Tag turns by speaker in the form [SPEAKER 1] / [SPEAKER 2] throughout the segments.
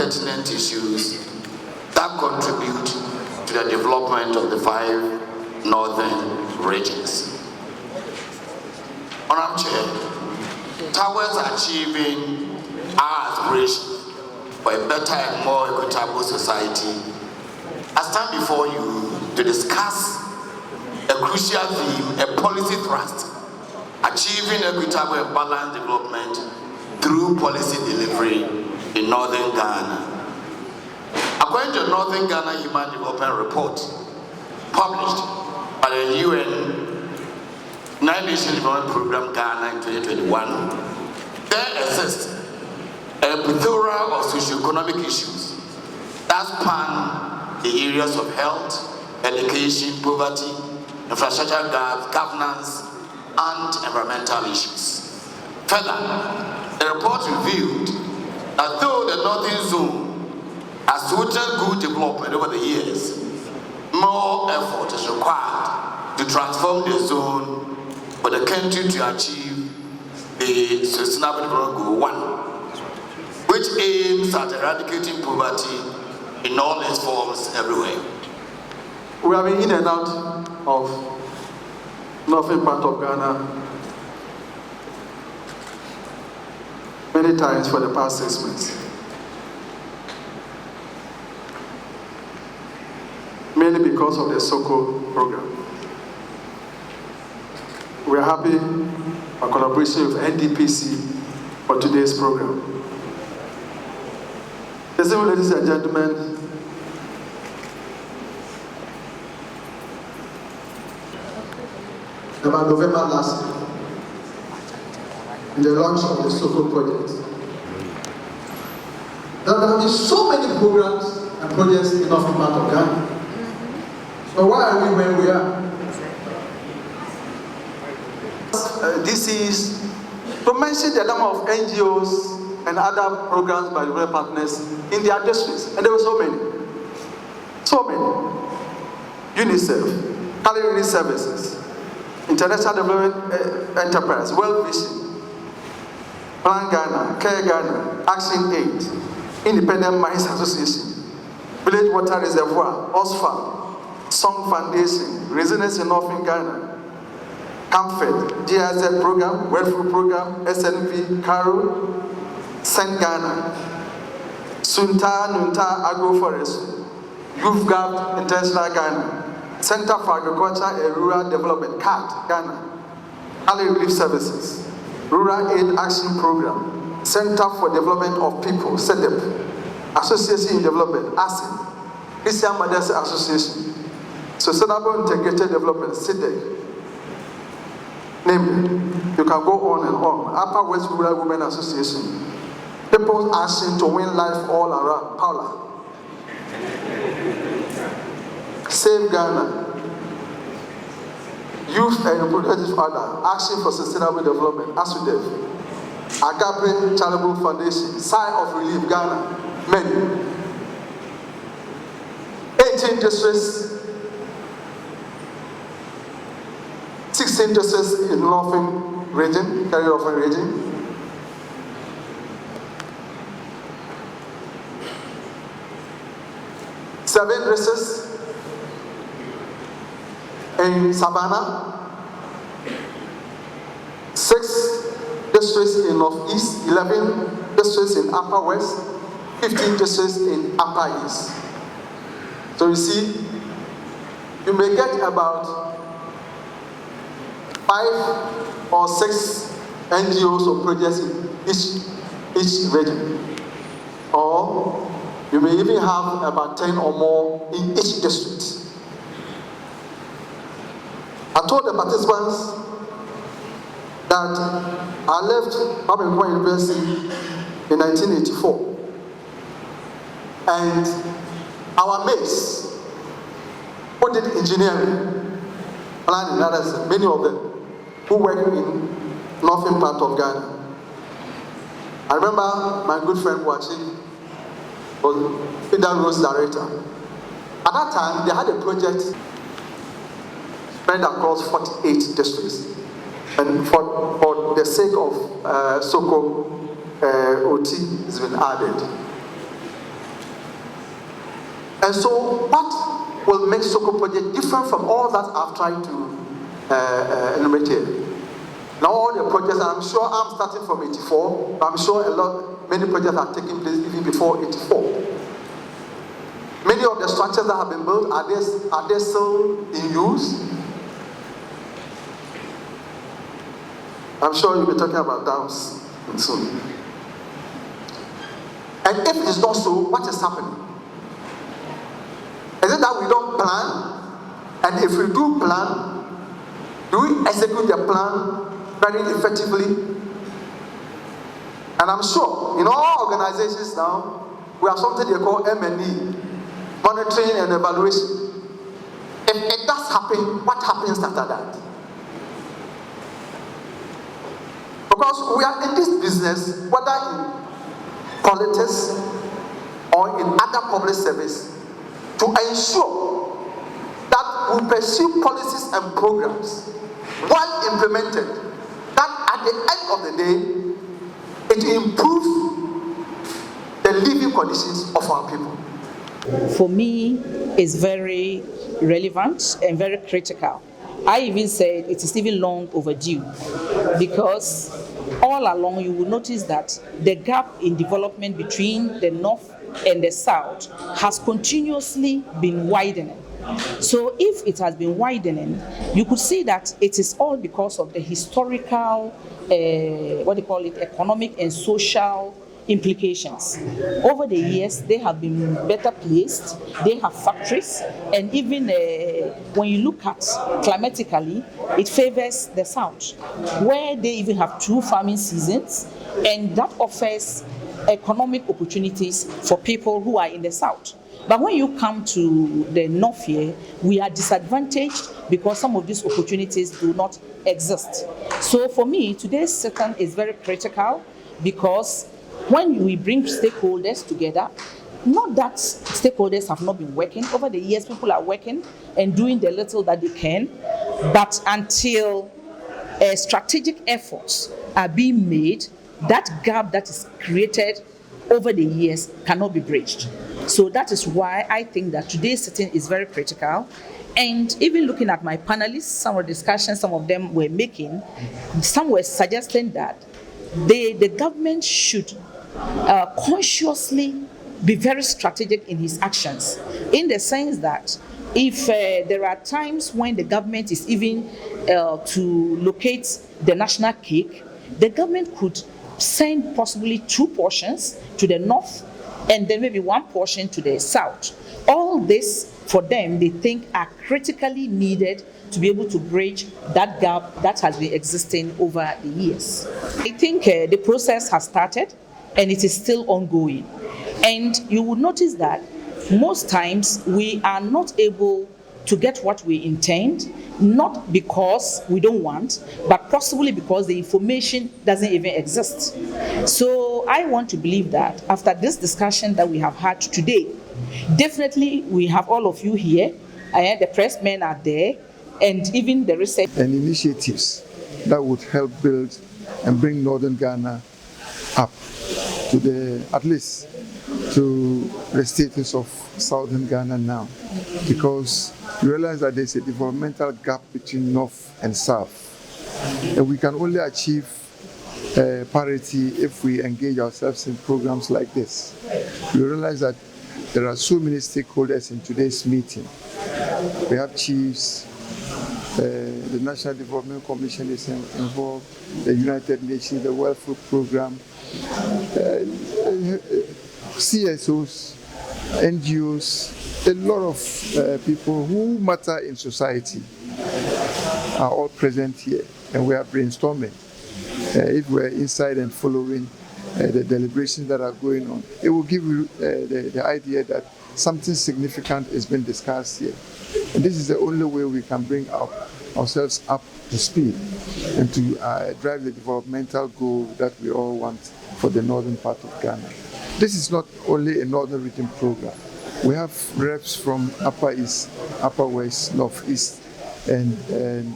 [SPEAKER 1] pertinent issues that contribute to the development of the 5 northern regions. Honorable Chair, towards achieving our aspiration for a better and more equitable society, I stand before you to discuss a crucial theme, a policy thrust, achieving equitable and balanced development through policy delivery in northern Ghana. According to the Northern Ghana Human Development Report, published by the UN 9-Nation Development Program Ghana in 2021, there exists a plethora of socio-economic issues that span the areas of health, education, poverty, infrastructure gaps, governance, and environmental issues. Further, the report revealed that though the Northern Zone has witnessed good development over the years, more effort is required to transform the zone for the country to achieve the Sustainable Development Goal 1, which aims at eradicating poverty in all its forms everywhere.
[SPEAKER 2] We have been in and out of northern part of Ghana many times for the past 6 months. Mainly because of the SOCO program. We are happy for collaboration with NDPC for today's program. Ladies and gentlemen, about November last year, in the launch of the SOCO project, there have been so many programs and projects in northern part of Ghana. So why are we where we are? This is to mention the number of NGOs and other programs by development partners in their districts, and there were so many. UNICEF, Career Relief Services, International Development Enterprise, World Vision, Plan Ghana, Care Ghana, Action Aid, Independent Mines Association, Village Water Reservoir, OSFA, Song Foundation, Resilience in Northern Ghana, Comfort, GIZ Program, World Food Program, SNV, CARO, Send Ghana, Sunta Nunta Agroforestry, Youth Gap International Ghana, Center for Agriculture and Rural Development, CAT Ghana, Career Relief Services, Rural Aid Action Program, Center for Development of People, CEDEP, Association in Development, ASIN, Christian Mothers Association, Sustainable Integrated Development, SIDEC. Namely, you can go on and on. Upper West Rural Women Association, People's Action to Win Life All Around, Paula. Save Ghana, Youth and Reproductive Father, Action for Sustainable Development, ASUDEF, Agape Charitable Foundation, Sign of Relief Ghana, many. 18 districts, 16 districts in Northern region, Carrier Northern region. Seven districts in Savannah, 6 districts in Northeast, 11 districts in Upper West, 15 districts in Upper East. So you see, you may get about 5 or 6 NGOs or projects in each region. Or you may even have about 10 or more in each district. I told the participants that I left Babington University in 1984. And our mates who did engineering, planning, others, many of them, who work in northern part of Ghana. I remember my good friend Wachi was Federal Roads Director. At that time, they had a project spread across 48 districts. And for the sake of SOCO, OT has been added. And so what will make Soko project different from all that I've tried to enumerate here? Now all the projects, I'm sure I'm starting from 84, but I'm sure many projects are taking place even before 84. Many of the structures that have been built, are they still in use? I'm sure you'll be talking about dams soon. And if it's not so, what is happening? Is it that we don't plan? And if we do plan, do we execute the plan very effectively? And I'm sure in all organizations now, we have something they call M&E, monitoring and evaluation. If it does happen, what happens after that? Because we are in this business, whether in politics or in other public service, to ensure that we pursue policies and programs well implemented, that at the end of the day, it improves the living conditions of our people.
[SPEAKER 3] For me, it's very relevant and very critical. I even said it is even long overdue, because all along you will notice that the gap in development between the North and the South has continuously been widening. So if it has been widening, you could see that it is all because of the historical, economic and social implications. Over the years, they have been better placed, they have factories, and even when you look at climatically, it favors the South, where they even have 2 farming seasons, and that offers economic opportunities for people who are in the South. But when you come to the North here, we are disadvantaged because some of these opportunities do not exist. So for me, today's session is very critical, because when we bring stakeholders together, not that stakeholders have not been working. Over the years, people are working and doing the little that they can, but until strategic efforts are being made, that gap that is created over the years cannot be bridged. So that is why I think that today's sitting is very critical. And even looking at my panelists, some of the discussions some of them were making, some were suggesting that the government should consciously be very strategic in his actions, in the sense that if there are times when the government is even to locate the national cake, the government could send possibly 2 portions to the North and then maybe 1 portion to the South. All this, for them, they think are critically needed to be able to bridge that gap that has been existing over the years. I think the process has started and it is still ongoing. And you will notice that most times we are not able to get what we intend, not because we don't want, but possibly because the information doesn't even exist. So I want to believe that after this discussion that we have had today, definitely we have all of you here, the pressmen are there, and even the research
[SPEAKER 4] and initiatives that would help build and bring Northern Ghana up to at least to the status of Southern Ghana now, because you realize that there's a developmental gap between North and South, and we can only achieve parity if we engage ourselves in programs like this. You realize that there are so many stakeholders in today's meeting. We have chiefs, the National Development Commission is involved, the United Nations, the World Food Program, CSOs, NGOs, a lot of people who matter in society are all present here, and we are brainstorming. If we're inside and following the deliberations that are going on, it will give you the idea that something significant is being discussed here. And this is the only way we can bring ourselves up to speed and to drive the developmental goal that we all want for the northern part of Ghana. This is not only a northern region program. We have reps from Upper East, Upper West, Northeast, and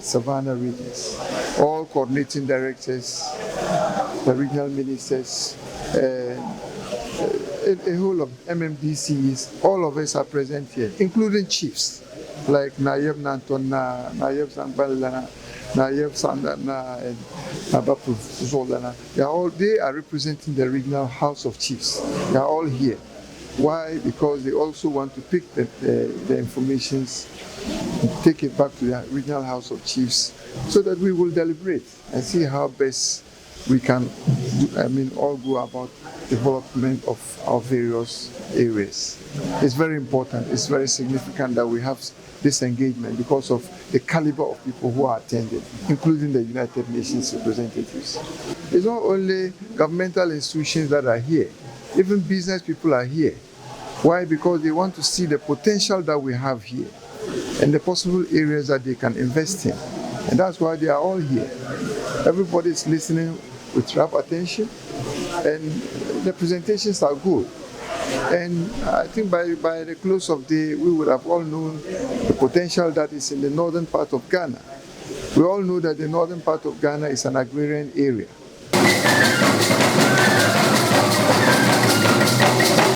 [SPEAKER 4] Savannah regions, all coordinating directors, the regional ministers, a a whole of MMDCs, all of us are present here, including chiefs like Nayeb Nantona, Nayeb Zambalana, Nayeb Sandana, and Abapu Zolana. They are representing the regional House of Chiefs. They are all here. Why? Because they also want to pick the informations and take it back to the regional House of Chiefs so that we will deliberate and see how best we can, all go about development of our various areas. It's very important, it's very significant that we have this engagement because of the caliber of people who are attending, including the United Nations representatives. It's not only governmental institutions that are here, even business people are here. Why? Because they want to see the potential that we have here and the possible areas that they can invest in. And that's why they are all here. Everybody is listening with rapt attention, and the presentations are good. And I think by the close of the day, we would have all known the potential that is in the northern part of Ghana. We all know that the northern part of Ghana is an agrarian area.